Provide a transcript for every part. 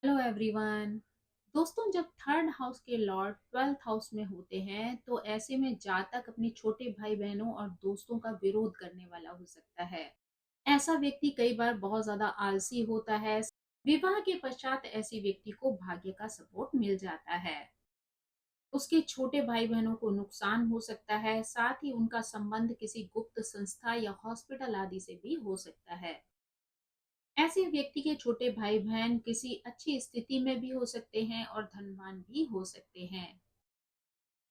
Hello everyone. दोस्तों, जब third house के लॉर्ड ट्वेल्थ हाउस में होते हैं तो ऐसे में जातक अपने छोटे भाई बहनों और दोस्तों का विरोध करने वाला हो सकता है। ऐसा व्यक्ति कई बार बहुत ज्यादा आलसी होता है। विवाह के पश्चात ऐसे व्यक्ति को भाग्य का सपोर्ट मिल जाता है। उसके छोटे भाई बहनों को नुकसान हो सकता है, साथ ही उनका संबंध किसी गुप्त संस्था या हॉस्पिटल आदि से भी हो सकता है। ऐसे व्यक्ति के छोटे भाई बहन किसी अच्छी स्थिति में भी हो सकते हैं और धनवान भी हो सकते हैं।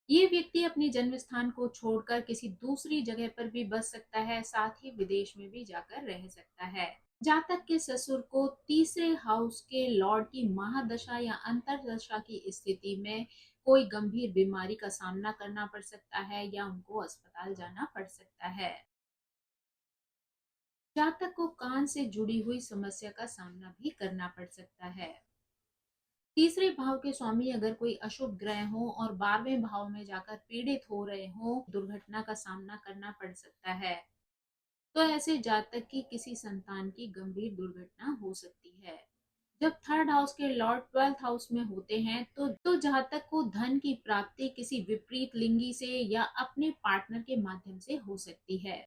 ये व्यक्ति अपने जन्म स्थान को छोड़कर किसी दूसरी जगह पर भी बस सकता है, साथ ही विदेश में भी जाकर रह सकता है। जातक के ससुर को तीसरे हाउस के लॉर्ड की महादशा या अंतरदशा की स्थिति में कोई गंभीर बीमारी का सामना करना पड़ सकता है या उनको अस्पताल जाना पड़ सकता है। जातक को कान से जुड़ी हुई समस्या का सामना भी करना पड़ सकता है। तीसरे भाव के स्वामी अगर कोई अशुभ ग्रह हो और 12वें भाव में जाकर पीड़ित हो रहे हो, दुर्घटना का सामना करना पड़ सकता है। तो ऐसे जातक की किसी संतान की गंभीर दुर्घटना हो सकती है। जब थर्ड हाउस के लॉर्ड ट्वेल्थ हाउस में होते हैं तो जातक को धन की प्राप्ति किसी विपरीत लिंगी से या अपने पार्टनर के माध्यम से हो सकती है।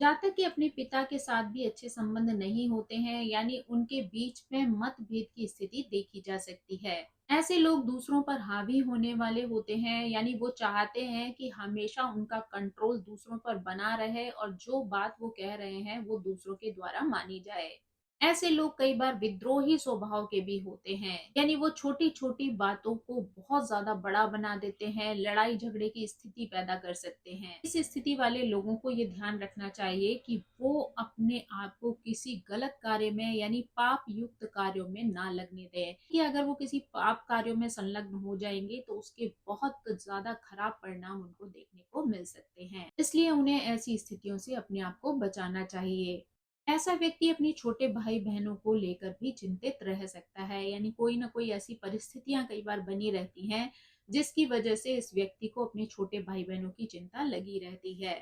जातक के अपने पिता के साथ भी अच्छे संबंध नहीं होते हैं, यानी उनके बीच में मतभेद की स्थिति देखी जा सकती है। ऐसे लोग दूसरों पर हावी होने वाले होते हैं, यानी वो चाहते हैं कि हमेशा उनका कंट्रोल दूसरों पर बना रहे और जो बात वो कह रहे हैं वो दूसरों के द्वारा मानी जाए। ऐसे लोग कई बार विद्रोही स्वभाव के भी होते हैं, यानी वो छोटी छोटी बातों को बहुत ज्यादा बड़ा बना देते हैं, लड़ाई झगड़े की स्थिति पैदा कर सकते हैं। इस स्थिति वाले लोगों को ये ध्यान रखना चाहिए कि वो अपने आप को किसी गलत कार्य में यानी पाप युक्त कार्यों में ना लगने दें, कि अगर वो किसी पाप कार्यों में संलग्न हो जाएंगे तो उसके बहुत ज्यादा खराब परिणाम उनको देखने को मिल सकते हैं। इसलिए उन्हें ऐसी स्थितियों से अपने आप को बचाना चाहिए। ऐसा व्यक्ति अपने छोटे भाई बहनों को लेकर भी चिंतित रह सकता है, यानी कोई ना कोई ऐसी परिस्थितियां कई बार बनी रहती हैं जिसकी वजह से इस व्यक्ति को अपने छोटे भाई बहनों की चिंता लगी रहती है।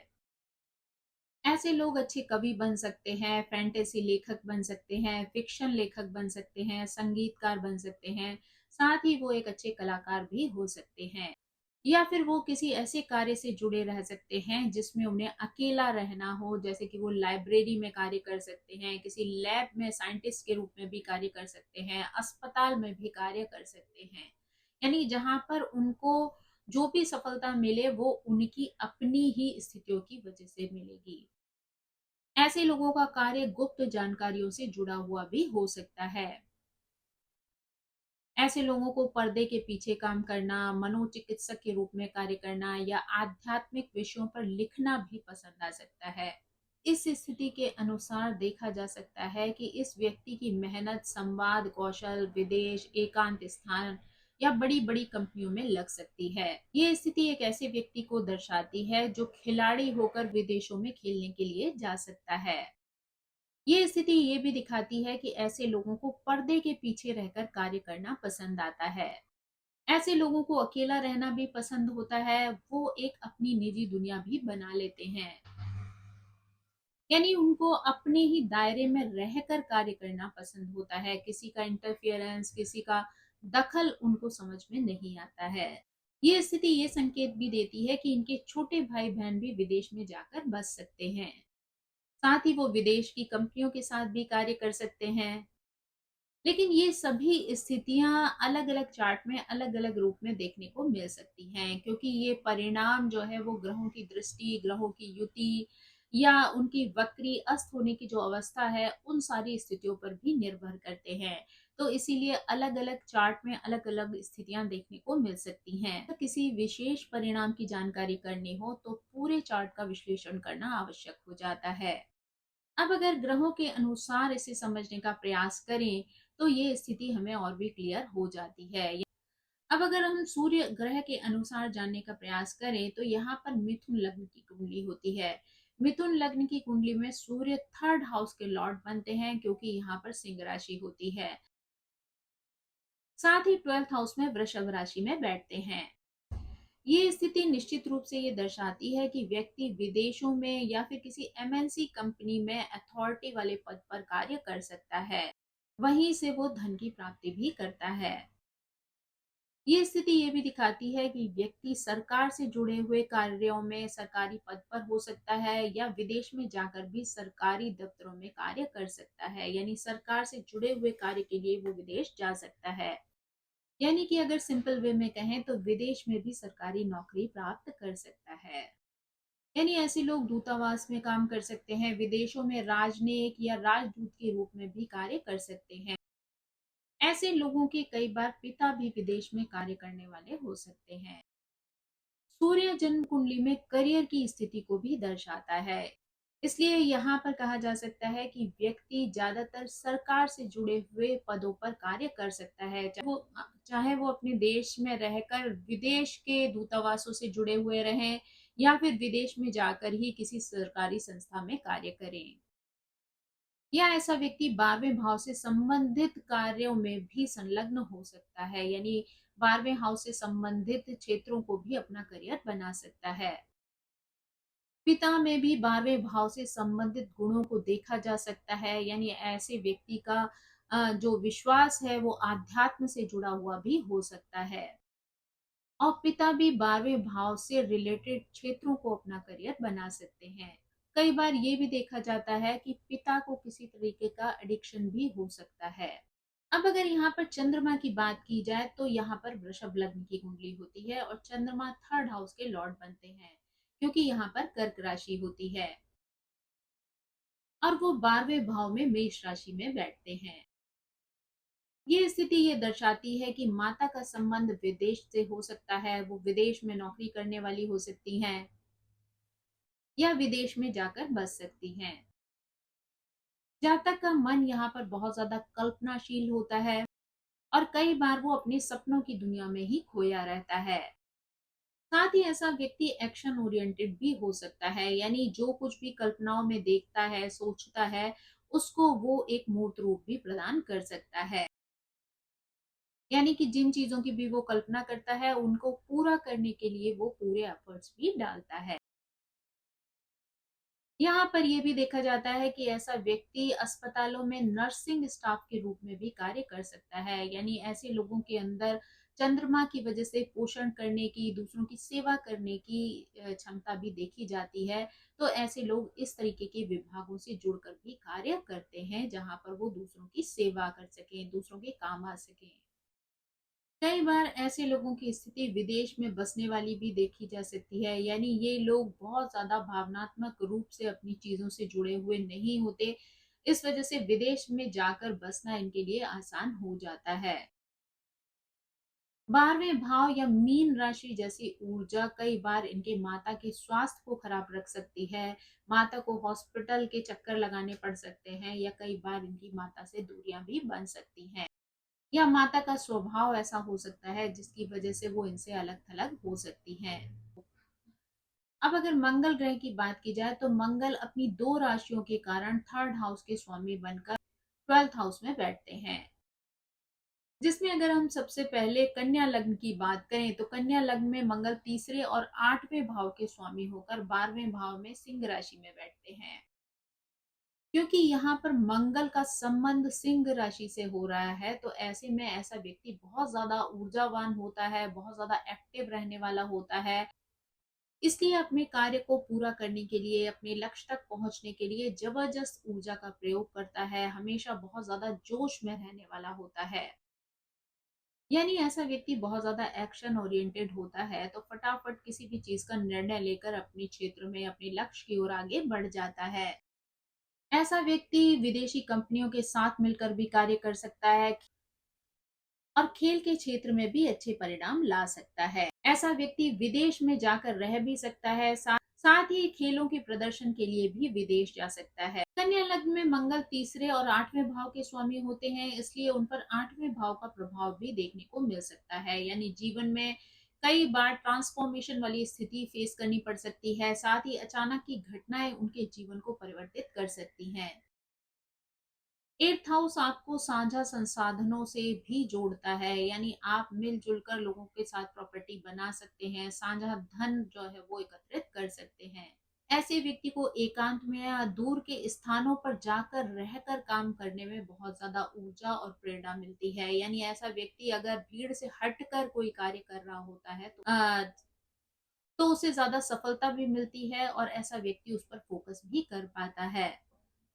ऐसे लोग अच्छे कवि बन सकते हैं, फैंटेसी लेखक बन सकते हैं, फिक्शन लेखक बन सकते हैं, संगीतकार बन सकते हैं, साथ ही वो एक अच्छे कलाकार भी हो सकते हैं। या फिर वो किसी ऐसे कार्य से जुड़े रह सकते हैं जिसमें उन्हें अकेला रहना हो, जैसे कि वो लाइब्रेरी में कार्य कर सकते हैं, किसी लैब में साइंटिस्ट के रूप में भी कार्य कर सकते हैं, अस्पताल में भी कार्य कर सकते हैं। यानी जहां पर उनको जो भी सफलता मिले वो उनकी अपनी ही स्थितियों की वजह से मिलेगी। ऐसे लोगों का कार्य गुप्त जानकारियों से जुड़ा हुआ भी हो सकता है। ऐसे लोगों को पर्दे के पीछे काम करना, मनोचिकित्सक के रूप में कार्य करना या आध्यात्मिक विषयों पर लिखना भी पसंद आ सकता है। इस स्थिति के अनुसार देखा जा सकता है कि इस व्यक्ति की मेहनत संवाद कौशल विदेश एकांत स्थान या बड़ी बड़ी कंपनियों में लग सकती है। ये स्थिति एक ऐसे व्यक्ति को दर्शाती है जो खिलाड़ी होकर विदेशों में खेलने के लिए जा सकता है। ये स्थिति ये भी दिखाती है कि ऐसे लोगों को पर्दे के पीछे रहकर कार्य करना पसंद आता है। ऐसे लोगों को अकेला रहना भी पसंद होता है, वो एक अपनी निजी दुनिया भी बना लेते हैं, यानी उनको अपने ही दायरे में रहकर कार्य करना पसंद होता है। किसी का इंटरफियरेंस, किसी का दखल उनको समझ में नहीं आता है। ये स्थिति ये संकेत भी देती है कि इनके छोटे भाई बहन भी विदेश में जाकर बस सकते हैं, साथ ही वो विदेश की कंपनियों के साथ भी कार्य कर सकते हैं। लेकिन ये सभी स्थितियां अलग अलग चार्ट में अलग अलग रूप में देखने को मिल सकती हैं, क्योंकि ये परिणाम जो है वो ग्रहों की दृष्टि, ग्रहों की युति या उनकी वक्री अस्त होने की जो अवस्था है उन सारी स्थितियों पर भी निर्भर करते हैं। तो इसीलिए अलग अलग चार्ट में अलग अलग स्थितियां देखने को मिल सकती हैं। तो किसी विशेष परिणाम की जानकारी करनी हो तो पूरे चार्ट का विश्लेषण करना आवश्यक हो जाता है। अब अगर ग्रहों के अनुसार इसे समझने का प्रयास करें तो ये स्थिति हमें और भी क्लियर हो जाती है। अब अगर हम सूर्य ग्रह के अनुसार जानने का प्रयास करें तो यहाँ पर मिथुन लग्न की कुंडली होती है। मिथुन लग्न की कुंडली में सूर्य थर्ड हाउस के लॉर्ड बनते हैं, क्योंकि यहाँ पर सिंह राशि होती है। साथ ही ट्वेल्थ हाउस में वृषभ राशि में बैठते हैं। ये स्थिति निश्चित रूप से ये दर्शाती है कि व्यक्ति विदेशों में या फिर किसी एमएनसी कंपनी में अथॉरिटी वाले पद पर कार्य कर सकता है। वहीं से वो धन की प्राप्ति भी करता है। ये स्थिति ये भी दिखाती है कि व्यक्ति सरकार से जुड़े हुए कार्यों में सरकारी पद पर हो सकता है या विदेश में जाकर भी सरकारी दफ्तरों में कार्य कर सकता है, यानी सरकार से जुड़े हुए कार्य के लिए वो विदेश जा सकता है। यानी कि अगर सिंपल वे में कहें तो विदेश में भी सरकारी नौकरी प्राप्त कर सकता है। यानी ऐसे लोग दूतावास में काम कर सकते हैं, विदेशों में राजनयिक या राजदूत के रूप में भी कार्य कर सकते हैं। ऐसे लोगों के कई बार पिता भी विदेश में कार्य करने वाले हो सकते हैं। सूर्य जन्म कुंडली में करियर की स्थिति को भी दर्शाता है। इसलिए यहाँ पर कहा जा सकता है कि व्यक्ति ज्यादातर सरकार से जुड़े हुए पदों पर कार्य कर सकता है, चाहे वो अपने देश में रहकर विदेश के दूतावासों से जुड़े हुए रहें या फिर विदेश में जाकर ही किसी सरकारी संस्था में कार्य करें। या ऐसा व्यक्ति 12वें भाव से संबंधित कार्यों में भी संलग्न हो सकता है, यानी 12वें हाउस से संबंधित क्षेत्रों को भी अपना करियर बना सकता है। पिता में भी 12वें भाव से संबंधित गुणों को देखा जा सकता है, यानी ऐसे व्यक्ति का जो विश्वास है वो आध्यात्म से जुड़ा हुआ भी हो सकता है। और पिता भी 12वें भाव से रिलेटेड क्षेत्रों को अपना करियर बना सकते हैं। कई बार ये भी देखा जाता है कि पिता को किसी तरीके का एडिक्शन भी हो सकता है। अब अगर यहाँ पर चंद्रमा की बात की जाए तो यहाँ पर वृषभ लग्न की कुंडली होती है और चंद्रमा थर्ड हाउस के लॉर्ड बनते हैं, क्योंकि यहाँ पर कर्क राशि होती है और वो 12वें भाव में मेष राशि में बैठते हैं। ये स्थिति ये दर्शाती है कि माता का संबंध विदेश से हो सकता है, वो विदेश में नौकरी करने वाली हो सकती हैं या विदेश में जाकर बस सकती हैं। जातक का मन यहाँ पर बहुत ज्यादा कल्पनाशील होता है और कई बार वो अपने सपनों की दुनिया में ही खोया रहता है। साथ ही ऐसा व्यक्ति एक्शन ओरिएंटेड भी हो सकता है, यानी जो कुछ भी कल्पनाओं में देखता है सोचता है उसको वो एक मूर्त रूप भी प्रदान कर सकता है। यानी कि जिन चीजों की भी वो कल्पना करता है उनको पूरा करने के लिए वो पूरे एफर्ट्स भी डालता है। यहाँ पर यह भी देखा जाता है कि ऐसा व्यक्ति अस्पतालों में नर्सिंग स्टाफ के रूप में भी कार्य कर सकता है, यानी ऐसे लोगों के अंदर चंद्रमा की वजह से पोषण करने की, दूसरों की सेवा करने की क्षमता भी देखी जाती है। तो ऐसे लोग इस तरीके के विभागों से जुड़कर भी कार्य करते हैं जहां पर वो दूसरों की सेवा कर सकें, दूसरों के काम आ सकें। कई बार ऐसे लोगों की स्थिति विदेश में बसने वाली भी देखी जा सकती है, यानी ये लोग बहुत ज्यादा भावनात्मक रूप से अपनी चीजों से जुड़े हुए नहीं होते। इस वजह से विदेश में जाकर बसना इनके लिए आसान हो जाता है। 12वें भाव या मीन राशि जैसी ऊर्जा कई बार इनके माता के स्वास्थ्य को खराब रख सकती है। माता को हॉस्पिटल के चक्कर लगाने पड़ सकते हैं या कई बार इनकी माता से दूरियां भी बन सकती हैं। या माता का स्वभाव ऐसा हो सकता है जिसकी वजह से वो इनसे अलग थलग हो सकती हैं। अब अगर मंगल ग्रह की बात की जाए तो मंगल अपनी दो राशियों के कारण थर्ड हाउस के स्वामी बनकर 12th हाउस में बैठते हैं, जिसमें अगर हम सबसे पहले कन्या लग्न की बात करें तो कन्या लग्न में मंगल तीसरे और 8वें भाव के स्वामी होकर 12वें भाव में सिंह राशि में बैठते हैं। क्योंकि यहाँ पर मंगल का संबंध सिंह राशि से हो रहा है तो ऐसे में ऐसा व्यक्ति बहुत ज्यादा ऊर्जावान होता है, बहुत ज्यादा एक्टिव रहने वाला होता है। इसलिए अपने कार्य को पूरा करने के लिए, अपने लक्ष्य तक पहुंचने के लिए जबरदस्त ऊर्जा का प्रयोग करता है, हमेशा बहुत ज्यादा जोश में रहने वाला होता है। यानी ऐसा व्यक्ति बहुत ज्यादा एक्शन ओरिएंटेड होता है तो फटाफट किसी भी चीज का निर्णय लेकर अपने क्षेत्र में अपने लक्ष्य की ओर आगे बढ़ जाता है। ऐसा व्यक्ति विदेशी कंपनियों के साथ मिलकर भी कार्य कर सकता है और खेल के क्षेत्र में भी अच्छे परिणाम ला सकता है। ऐसा व्यक्ति विदेश में जाकर रह भी सकता है, साथ ही खेलों के प्रदर्शन के लिए भी विदेश जा सकता है। कन्या लग्न में मंगल तीसरे और 8वें भाव के स्वामी होते हैं, इसलिए उन पर 8वें भाव का प्रभाव भी देखने को मिल सकता है। यानी जीवन में कई बार ट्रांसफॉर्मेशन वाली स्थिति फेस करनी पड़ सकती है, साथ ही अचानक की घटनाएं उनके जीवन को परिवर्तित कर सकती हैं। 8th हाउस आपको साझा संसाधनों से भी जोड़ता है, यानी आप मिलजुल कर लोगों के साथ प्रॉपर्टी बना सकते हैं, साझा धन जो है वो एकत्रित कर सकते हैं। ऐसे व्यक्ति को एकांत में या दूर के स्थानों पर जाकर रहकर काम करने में बहुत ज्यादा ऊर्जा और प्रेरणा मिलती है। यानी ऐसा व्यक्ति अगर भीड़ से हटकर कोई कार्य कर रहा होता है तो उसे ज्यादा सफलता भी मिलती है और ऐसा व्यक्ति उस पर फोकस भी कर पाता है।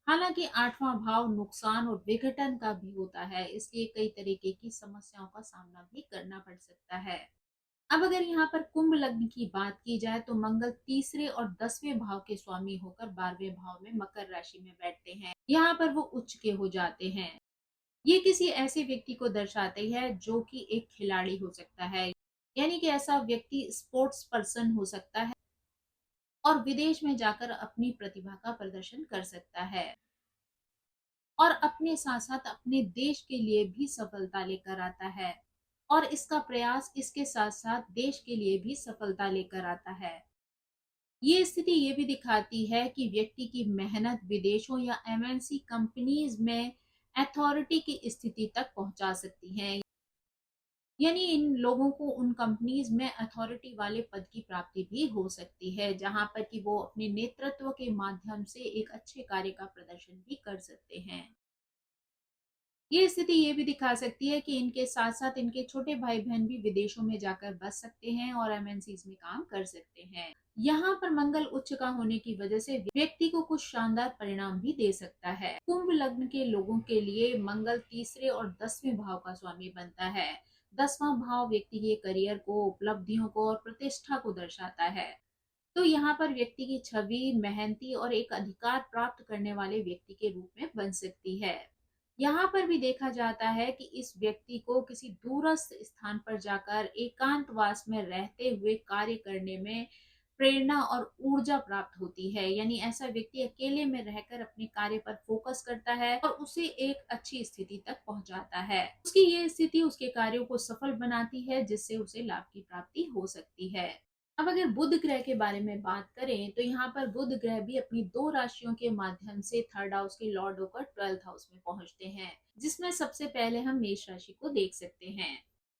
हालांकि आठवां भाव नुकसान और विघटन का भी होता है, इसलिए कई तरीके की समस्याओं का सामना भी करना पड़ सकता है। अब अगर यहाँ पर कुंभ लग्न की बात की जाए तो मंगल तीसरे और 10वें भाव के स्वामी होकर 12वें भाव में मकर राशि में बैठते हैं। यहाँ पर वो उच्च के हो जाते हैं। ये किसी ऐसे व्यक्ति को दर्शाते हैं जो कि एक खिलाड़ी हो सकता है, यानी कि ऐसा व्यक्ति स्पोर्ट्स पर्सन हो सकता है और विदेश में जाकर अपनी प्रतिभा का प्रदर्शन कर सकता है और अपने साथ साथ अपने देश के लिए भी सफलता लेकर आता है और इसका प्रयास इसके साथ साथ देश के लिए भी सफलता लेकर आता है। ये स्थिति ये भी दिखाती है कि व्यक्ति की मेहनत विदेशों या एमएनसी कंपनीज में अथॉरिटी की स्थिति तक पहुंचा सकती है। यानी इन लोगों को उन कंपनीज में अथॉरिटी वाले पद की प्राप्ति भी हो सकती है, जहां पर कि वो अपने नेतृत्व के माध्यम से एक अच्छे कार्य का प्रदर्शन भी कर सकते हैं। ये स्थिति ये भी दिखा सकती है कि इनके साथ साथ इनके छोटे भाई बहन भी विदेशों में जाकर बस सकते हैं और एमएनसीज में काम कर सकते हैं। यहाँ पर मंगल उच्च का होने की वजह से व्यक्ति को कुछ शानदार परिणाम भी दे सकता है। कुंभ लग्न के लोगों के लिए मंगल तीसरे और 10वें भाव का स्वामी बनता है। 10वां भाव व्यक्ति के करियर को, उपलब्धियों को और प्रतिष्ठा को दर्शाता है। तो यहाँ पर व्यक्ति की छवि मेहनती और एक अधिकार प्राप्त करने वाले व्यक्ति के रूप में बन सकती है। यहाँ पर भी देखा जाता है कि इस व्यक्ति को किसी दूरस्थ स्थान पर जाकर एकांतवास में रहते हुए कार्य करने में प्रेरणा और ऊर्जा प्राप्त होती है। यानी ऐसा व्यक्ति अकेले में रहकर अपने कार्य पर फोकस करता है और उसे एक अच्छी स्थिति तक पहुंचाता है। उसकी ये स्थिति उसके कार्यों को सफल बनाती है, जिससे उसे लाभ की प्राप्ति हो सकती है। अब अगर बुध ग्रह के बारे में बात करें तो यहाँ पर बुध ग्रह भी अपनी दो राशियों के माध्यम से थर्ड हाउस के लॉर्ड होकर 12th हाउस में पहुंचते हैं, जिसमें सबसे पहले हम मेष राशि को देख सकते हैं।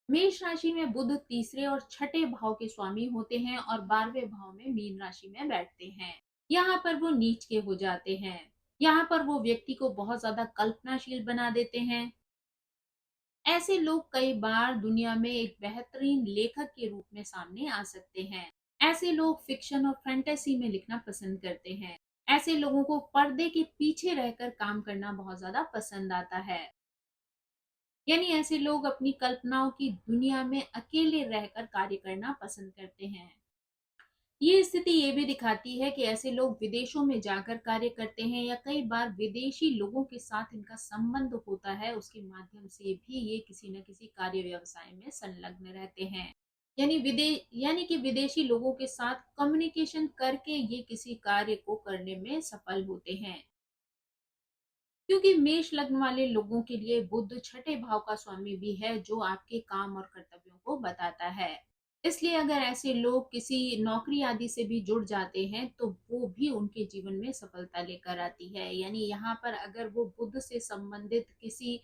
मेष राशि में बुध तीसरे और छठे भाव के स्वामी होते हैं और 12वें भाव में मीन राशि में बैठते हैं। यहाँ पर वो नीच के हो जाते हैं। यहाँ पर वो व्यक्ति को बहुत ज्यादा कल्पनाशील बना देते हैं। ऐसे लोग कई बार दुनिया में एक बेहतरीन लेखक के रूप में सामने आ सकते हैं। ऐसे लोग फिक्शन और फैंटेसी में लिखना पसंद करते हैं। ऐसे लोगों को पर्दे के पीछे रहकर काम करना बहुत ज्यादा पसंद आता है। यानी ऐसे लोग अपनी कल्पनाओं की दुनिया में अकेले रहकर कार्य करना पसंद करते हैं। ये स्थिति ये भी दिखाती है कि ऐसे लोग विदेशों में जाकर कार्य करते हैं या कई बार विदेशी लोगों के साथ इनका संबंध होता है, उसके माध्यम से भी ये किसी न किसी कार्य व्यवसाय में संलग्न रहते हैं। यानी कि विदेशी लोगों के साथ कम्युनिकेशन करके ये किसी कार्य को करने में सफल होते हैं। क्योंकि मेष लग्न वाले लोगों के लिए बुध छठे भाव का स्वामी भी है, जो आपके काम और कर्तव्यों को बताता है। इसलिए अगर ऐसे लोग किसी नौकरी आदि से भी जुड़ जाते हैं तो वो भी उनके जीवन में सफलता लेकर आती है। यानी यहाँ पर अगर वो बुध से संबंधित किसी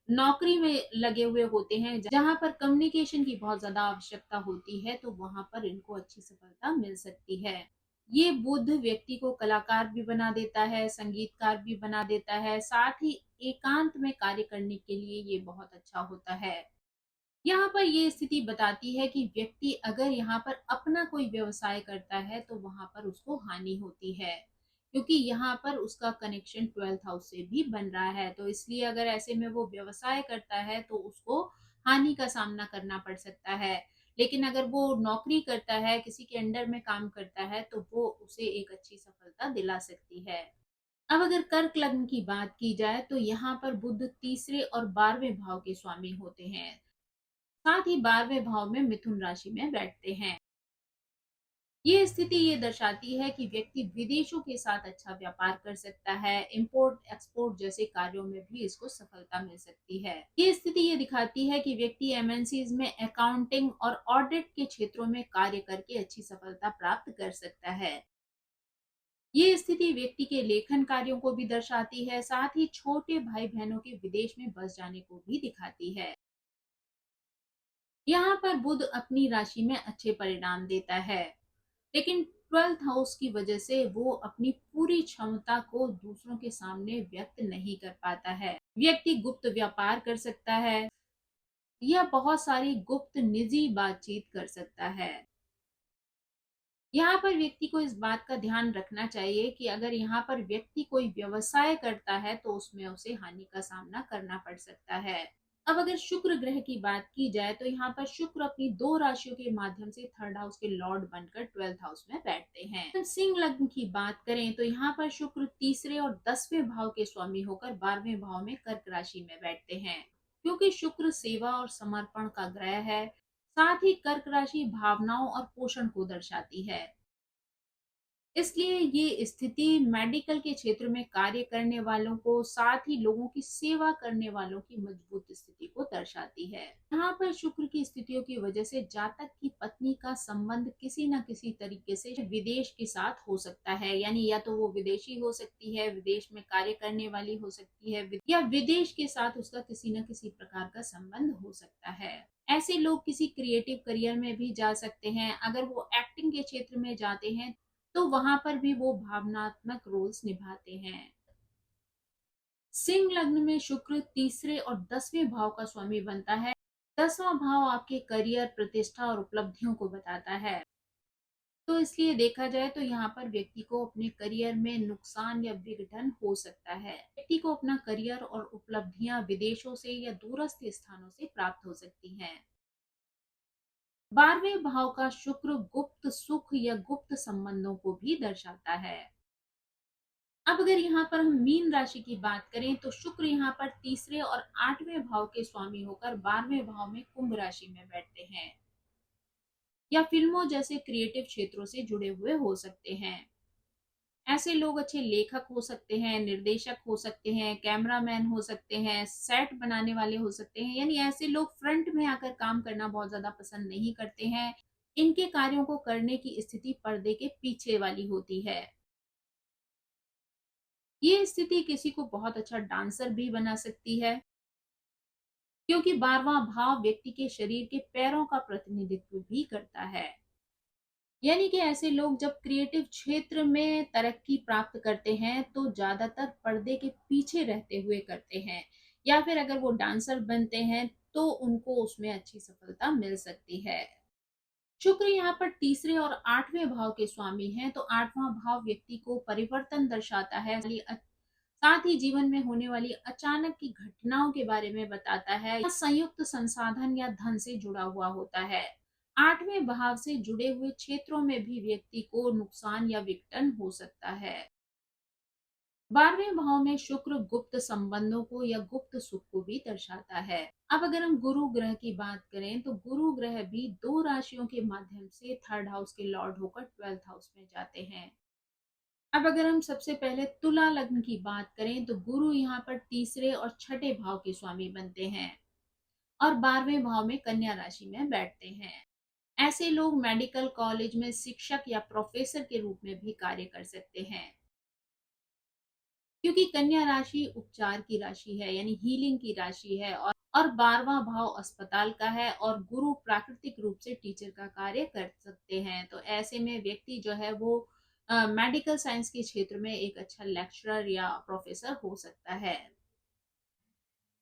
नौकरी में लगे हुए होते हैं जहाँ पर कम्युनिकेशन की बहुत ज्यादा आवश्यकता होती है, तो वहां पर इनको अच्छी सफलता मिल सकती है। ये बुध व्यक्ति को कलाकार भी बना देता है, संगीतकार भी बना देता है, साथ ही एकांत में कार्य करने के लिए ये बहुत अच्छा होता है। यहाँ पर ये स्थिति बताती है कि व्यक्ति अगर यहाँ पर अपना कोई व्यवसाय करता है तो वहां पर उसको हानि होती है, क्योंकि यहाँ पर उसका कनेक्शन 12th हाउस से भी बन रहा है। तो इसलिए अगर ऐसे में वो व्यवसाय करता है तो उसको हानि का सामना करना पड़ सकता है। लेकिन अगर वो नौकरी करता है, किसी के अंडर में काम करता है, तो वो उसे एक अच्छी सफलता दिला सकती है। अब अगर कर्क लग्न की बात की जाए तो यहाँ पर बुध तीसरे और 12वें भाव के स्वामी होते हैं। साथ ही 12वें भाव में मिथुन राशि में बैठते हैं। ये स्थिति ये दर्शाती है कि व्यक्ति विदेशों के साथ अच्छा व्यापार कर सकता है। इंपोर्ट एक्सपोर्ट जैसे कार्यों में भी इसको सफलता मिल सकती है। ये स्थिति ये दिखाती है कि व्यक्ति एमएनसीज में अकाउंटिंग और ऑडिट के क्षेत्रों में कार्य करके अच्छी सफलता प्राप्त कर सकता है। ये स्थिति व्यक्ति के लेखन कार्यों को भी दर्शाती है, साथ ही छोटे भाई बहनों के विदेश में बस जाने को भी दिखाती है। यहाँ पर बुध अपनी राशि में अच्छे परिणाम देता है। लेकिन 12th हाउस की वजह से वो अपनी पूरी क्षमता को दूसरों के सामने व्यक्त नहीं कर पाता है। व्यक्ति गुप्त व्यापार कर सकता है या बहुत सारी गुप्त निजी बातचीत कर सकता है। यहाँ पर व्यक्ति को इस बात का ध्यान रखना चाहिए कि अगर यहाँ पर व्यक्ति कोई व्यवसाय करता है तो उसमें उसे हानि का सामना करना पड़ सकता है। अब अगर शुक्र ग्रह की बात की जाए तो यहाँ पर शुक्र अपनी दो राशियों के माध्यम से थर्ड हाउस के लॉर्ड बनकर 12th हाउस में बैठते हैं। सिंह लग्न की बात करें तो यहाँ पर शुक्र तीसरे और 10वें भाव के स्वामी होकर 12वें भाव में कर्क राशि में बैठते हैं। क्योंकि शुक्र सेवा और समर्पण का ग्रह है, साथ ही कर्क राशि भावनाओं और पोषण को दर्शाती है। इसलिए ये स्थिति मेडिकल के क्षेत्र में कार्य करने वालों को, साथ ही लोगों की सेवा करने वालों की मजबूत स्थिति को दर्शाती है। यहाँ पर शुक्र की स्थितियों की वजह से जातक की पत्नी का संबंध किसी न किसी तरीके से विदेश के साथ हो सकता है, यानी या तो वो विदेशी हो सकती है, विदेश में कार्य करने वाली हो सकती है, या विदेश के साथ उसका किसी न किसी प्रकार का संबंध हो सकता है। ऐसे लोग किसी क्रिएटिव करियर में भी जा सकते हैं। अगर वो एक्टिंग के क्षेत्र में जाते हैं तो वहां पर भी वो भावनात्मक रोल्स निभाते हैं। सिंह लग्न में शुक्र तीसरे और 10वें भाव का स्वामी बनता है। 10वां भाव आपके करियर, प्रतिष्ठा और उपलब्धियों को बताता है। तो इसलिए देखा जाए तो यहाँ पर व्यक्ति को अपने करियर में नुकसान या विघटन हो सकता है। व्यक्ति को अपना करियर और उपलब्धियां विदेशों से या दूरस्थ स्थानों से प्राप्त हो सकती हैं। 12वें भाव का शुक्र गुप्त सुख या गुप्त संबंधों को भी दर्शाता है। अब अगर यहाँ पर हम मीन राशि की बात करें तो शुक्र यहाँ पर तीसरे और 8वें भाव के स्वामी होकर 12वें भाव में कुंभ राशि में बैठते हैं, या फिल्मों जैसे क्रिएटिव क्षेत्रों से जुड़े हुए हो सकते हैं। ऐसे लोग अच्छे लेखक हो सकते हैं, निर्देशक हो सकते हैं, कैमरामैन हो सकते हैं, सेट बनाने वाले हो सकते हैं, यानी ऐसे लोग फ्रंट में आकर काम करना बहुत ज्यादा पसंद नहीं करते हैं। इनके कार्यों को करने की स्थिति पर्दे के पीछे वाली होती है। ये स्थिति किसी को बहुत अच्छा डांसर भी बना सकती है, क्योंकि 12वां भाव व्यक्ति के शरीर के पैरों का प्रतिनिधित्व भी करता है। यानी कि ऐसे लोग जब क्रिएटिव क्षेत्र में तरक्की प्राप्त करते हैं तो ज्यादातर पर्दे के पीछे रहते हुए करते हैं, या फिर अगर वो डांसर बनते हैं तो उनको उसमें अच्छी सफलता मिल सकती है। शुक्र यहाँ पर तीसरे और 8वें भाव के स्वामी हैं, तो 8वां भाव व्यक्ति को परिवर्तन दर्शाता है, साथ ही जीवन में होने वाली अचानक की घटनाओं के बारे में बताता है, या संयुक्त संसाधन या धन से जुड़ा हुआ होता है। 8वें भाव से जुड़े हुए क्षेत्रों में भी व्यक्ति को नुकसान या विघटन हो सकता है। 12वें भाव में शुक्र गुप्त संबंधों को या गुप्त सुख को भी दर्शाता है। अब अगर हम गुरु ग्रह की बात करें तो गुरु ग्रह भी दो राशियों के माध्यम से थर्ड हाउस के लॉर्ड होकर 12th हाउस में जाते हैं। अब अगर हम सबसे पहले तुला लग्न की बात करें तो गुरु यहाँ पर तीसरे और छठे भाव के स्वामी बनते हैं और 12वें भाव में कन्या राशि में बैठते हैं। ऐसे लोग मेडिकल कॉलेज में शिक्षक या प्रोफेसर के रूप में भी कार्य कर सकते हैं, क्योंकि कन्या राशि उपचार की राशि है, यानी हीलिंग की राशि है, और 12वां भाव अस्पताल का है, और गुरु प्राकृतिक रूप से टीचर का कार्य कर सकते हैं। तो ऐसे में व्यक्ति जो है वो मेडिकल साइंस के क्षेत्र में एक अच्छा लेक्चरर या प्रोफेसर हो सकता है।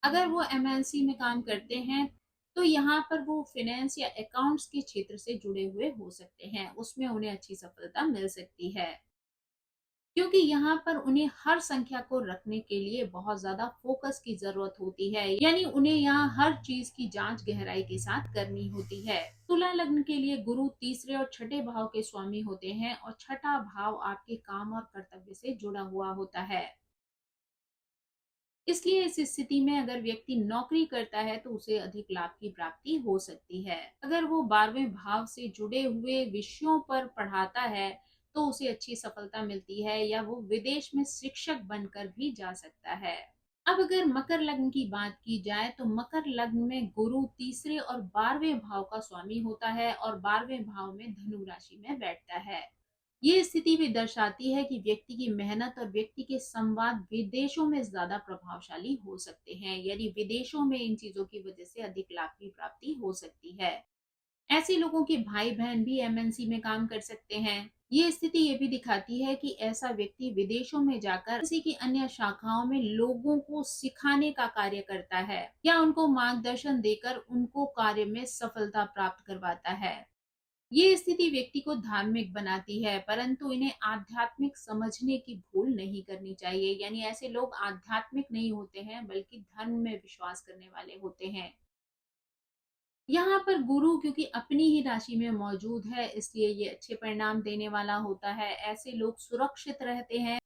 अगर वो एमएनसी में काम करते हैं तो यहाँ पर वो फाइनेंस या अकाउंट्स के क्षेत्र से जुड़े हुए हो सकते हैं, उसमें उन्हें अच्छी सफलता मिल सकती है, क्योंकि यहाँ पर उन्हें हर संख्या को रखने के लिए बहुत ज्यादा फोकस की जरूरत होती है, यानी उन्हें यहाँ हर चीज की जांच गहराई के साथ करनी होती है। तुला लग्न के लिए गुरु तीसरे और छठे भाव के स्वामी होते हैं, और छठा भाव आपके काम और कर्तव्य से जुड़ा हुआ होता है। इसलिए इस स्थिति में अगर व्यक्ति नौकरी करता है तो उसे अधिक लाभ की प्राप्ति हो सकती है। अगर वो 12वें भाव से जुड़े हुए विषयों पर पढ़ाता है तो उसे अच्छी सफलता मिलती है, या वो विदेश में शिक्षक बनकर भी जा सकता है। अब अगर मकर लग्न की बात की जाए तो मकर लग्न में गुरु तीसरे और 12वें भाव का स्वामी होता है और 12वें भाव में धनु राशि में बैठता है। ये स्थिति भी दर्शाती है कि व्यक्ति की मेहनत और व्यक्ति के संवाद विदेशों में ज्यादा प्रभावशाली हो सकते हैं, यानी विदेशों में इन चीजों की वजह से अधिक लाभ की प्राप्ति हो सकती है। ऐसे लोगों के भाई बहन भी एमएनसी में काम कर सकते हैं। ये स्थिति ये भी दिखाती है कि ऐसा व्यक्ति विदेशों में जाकर किसी की अन्य शाखाओं में लोगों को सिखाने का कार्य करता है या उनको मार्गदर्शन देकर उनको कार्य में सफलता प्राप्त करवाता है। ये स्थिति व्यक्ति को धार्मिक बनाती है, परंतु इन्हें आध्यात्मिक समझने की भूल नहीं करनी चाहिए। यानी ऐसे लोग आध्यात्मिक नहीं होते हैं, बल्कि धर्म में विश्वास करने वाले होते हैं। यहाँ पर गुरु क्योंकि अपनी ही राशि में मौजूद है, इसलिए ये अच्छे परिणाम देने वाला होता है। ऐसे लोग सुरक्षित रहते हैं,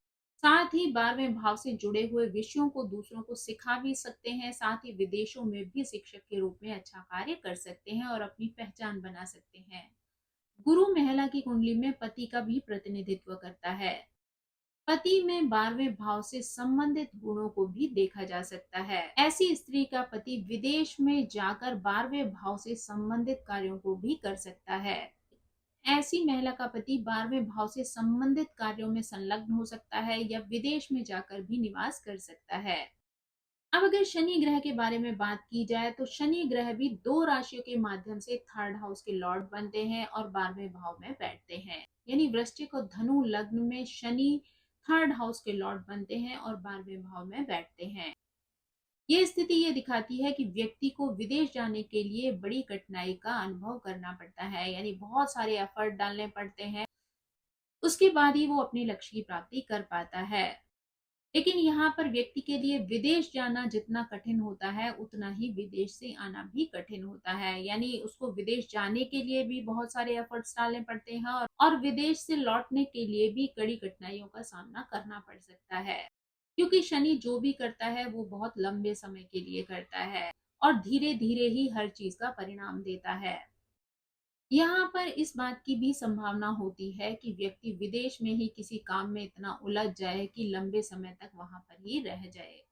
साथ ही 12वें भाव से जुड़े हुए विषयों को दूसरों को सिखा भी सकते हैं, साथ ही विदेशों में भी शिक्षक के रूप में अच्छा कार्य कर सकते हैं और अपनी पहचान बना सकते हैं। गुरु महिला की कुंडली में पति का भी प्रतिनिधित्व करता है। पति में 12वें भाव से संबंधित गुणों को भी देखा जा सकता है। ऐसी स्त्री का पति विदेश में जाकर 12वें भाव से संबंधित कार्यों को भी कर सकता है। ऐसी महिला का पति 12वें भाव से संबंधित कार्यों में संलग्न हो सकता है या विदेश में जाकर भी निवास कर सकता है। अब अगर शनि ग्रह के बारे में बात की जाए तो शनि ग्रह भी दो राशियों के माध्यम से थर्ड हाउस के लॉर्ड बनते हैं और 12वें भाव में बैठते हैं। यानी वृश्चिक और धनु लग्न में शनि थर्ड हाउस के लॉर्ड बनते हैं और 12वें भाव में बैठते हैं। ये स्थिति ये दिखाती है कि व्यक्ति को विदेश जाने के लिए बड़ी कठिनाई का अनुभव करना पड़ता है, यानी बहुत सारे एफर्ट डालने पड़ते हैं, उसके बाद ही वो अपने लक्ष्य की प्राप्ति कर पाता है। लेकिन यहाँ पर व्यक्ति के लिए विदेश जाना जितना कठिन होता है, उतना ही विदेश से आना भी कठिन होता है। यानी उसको विदेश जाने के लिए भी बहुत सारे एफर्ट्स डालने पड़ते हैं और विदेश से लौटने के लिए भी कड़ी कठिनाइयों का सामना करना पड़ सकता है। क्योंकि शनि जो भी करता है वो बहुत लंबे समय के लिए करता है और धीरे धीरे ही हर चीज का परिणाम देता है। यहाँ पर इस बात की भी संभावना होती है कि व्यक्ति विदेश में ही किसी काम में इतना उलझ जाए कि लंबे समय तक वहां पर ही रह जाए।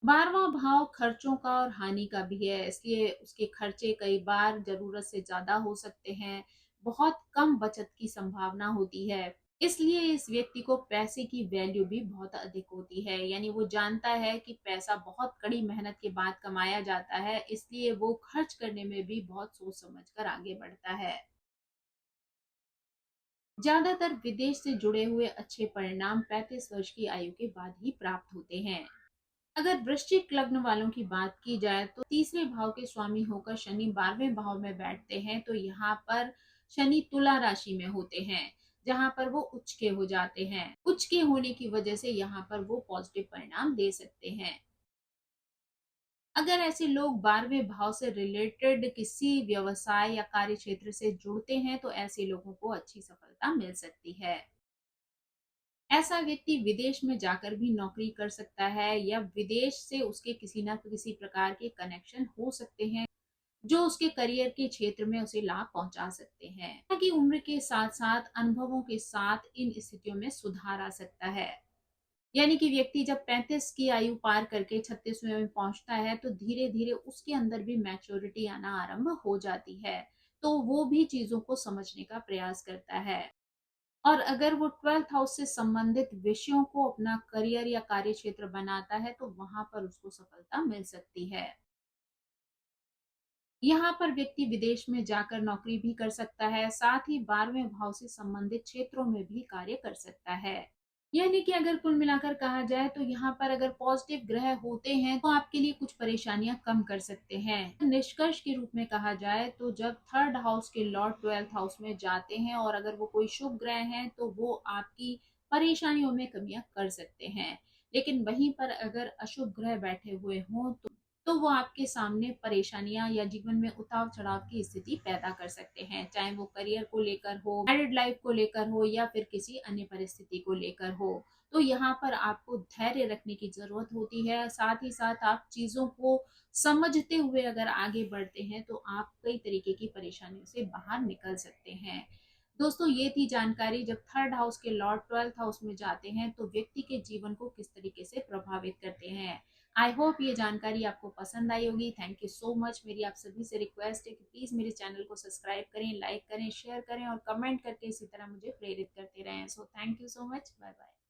12वां भाव खर्चों का और हानि का भी है, इसलिए उसके खर्चे कई बार जरूरत से ज्यादा हो सकते हैं। बहुत कम बचत की संभावना होती है, इसलिए इस व्यक्ति को पैसे की वैल्यू भी बहुत अधिक होती है। यानी वो जानता है कि पैसा बहुत कड़ी मेहनत के बाद कमाया जाता है, इसलिए वो खर्च करने में भी बहुत सोच समझ कर आगे बढ़ता है। ज्यादातर विदेश से जुड़े हुए अच्छे परिणाम 35 वर्ष की आयु के बाद ही प्राप्त होते हैं। अगर वृश्चिक लग्न वालों की बात की जाए तो तीसरे भाव के स्वामी होकर शनि 12वें भाव में बैठते हैं, तो यहाँ पर शनि तुला राशि में होते हैं, जहां पर वो उच्च के हो जाते हैं। उच्च के होने की वजह से यहाँ पर वो पॉजिटिव परिणाम दे सकते हैं। अगर ऐसे लोग 12वें भाव से रिलेटेड किसी व्यवसाय या कार्य क्षेत्र से जुड़ते हैं, तो ऐसे लोगों को अच्छी सफलता मिल सकती है। ऐसा व्यक्ति विदेश में जाकर भी नौकरी कर सकता है या विदेश से उसके किसी न किसी प्रकार के कनेक्शन हो सकते हैं, जो उसके करियर के क्षेत्र में उसे लाभ पहुंचा सकते हैं। ताकि उम्र के साथ साथ अनुभवों के साथ इन स्थितियों में सुधार आ सकता है। यानी कि व्यक्ति जब 35 की आयु पार करके 36वें में पहुंचता है, तो धीरे धीरे उसके अंदर भी मैच्योरिटी आना आरंभ हो जाती है, तो वो भी चीजों को समझने का प्रयास करता है। और अगर वो 12th हाउस से संबंधित विषयों को अपना करियर या कार्य क्षेत्र बनाता है, तो वहां पर उसको सफलता मिल सकती है। यहाँ पर व्यक्ति विदेश में जाकर नौकरी भी कर सकता है, साथ ही 12वें भाव से संबंधित क्षेत्रों में भी कार्य कर सकता है। यानी कि अगर कुल मिलाकर कहा जाए तो यहाँ पर अगर पॉजिटिव ग्रह होते हैं तो आपके लिए कुछ परेशानियां कम कर सकते हैं। निष्कर्ष के रूप में कहा जाए तो जब थर्ड हाउस के लॉर्ड 12th हाउस में जाते हैं और अगर वो कोई शुभ ग्रह हैं, तो वो आपकी परेशानियों में कमियां कर सकते हैं। लेकिन वहीं पर अगर अशुभ ग्रह बैठे हुए हों तो वो आपके सामने परेशानियां या जीवन में उतार चढ़ाव की स्थिति पैदा कर सकते हैं, चाहे वो करियर को लेकर हो, मैरिड लाइफ को लेकर हो या फिर किसी अन्य परिस्थिति को लेकर हो। तो यहाँ पर आपको धैर्य रखने की जरूरत होती है, साथ ही साथ आप चीजों को समझते हुए अगर आगे बढ़ते हैं तो आप कई तरीके की परेशानियों से बाहर निकल सकते हैं। दोस्तों, ये थी जानकारी। जब थर्ड हाउस के लॉर्ड 12th हाउस में जाते हैं तो व्यक्ति के जीवन को किस तरीके से प्रभावित करते हैं। आई होप ये जानकारी आपको पसंद आई होगी। Thank you so much. मेरी आप सभी से रिक्वेस्ट है कि प्लीज मेरे चैनल को सब्सक्राइब करें, लाइक करें, शेयर करें और कमेंट करके इसी तरह मुझे प्रेरित करते रहें। So thank you so much. Bye bye.